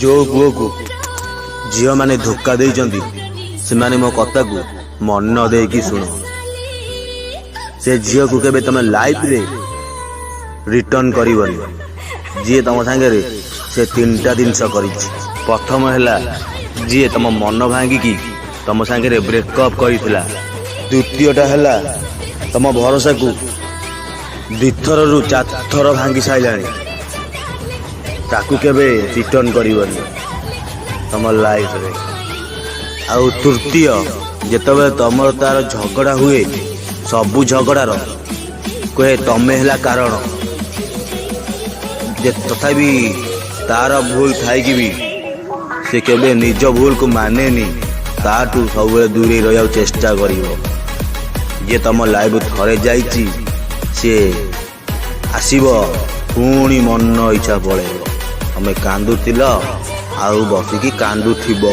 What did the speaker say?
जो पुओ को झील मैंने धोखा देइचंदी से माने मो कथा को मन देकी शुण से झील को केबे तमे लाइफ रे रिटर्न करिवनी जी तम सांगे से तीनटा जिनस कर प्रथम है जी तम मन भांगिकी तम सांगे ब्रेकअप करथिला द्वितीयटा है तम भरोसा को दिथर रु चार भांगी साइलानी ताकू केबे रिटर्न करिवनी तम लाइफ रे आउ तृतीय जेतबे तमर तार झगड़ा हुए सबू झगड़ार कहे तमे हला कारण जे तथापि तार भूल थाई भी से केबे निज भूल को मानेनी ताटू सब दूरे रहा चेष्टा करिवो जे तम लाइफ थरे जाइची से आसीबो पुणी मन इच्छा पड़ेबो तमे कांदुतिल आउ बसिकी कांदुथिबो।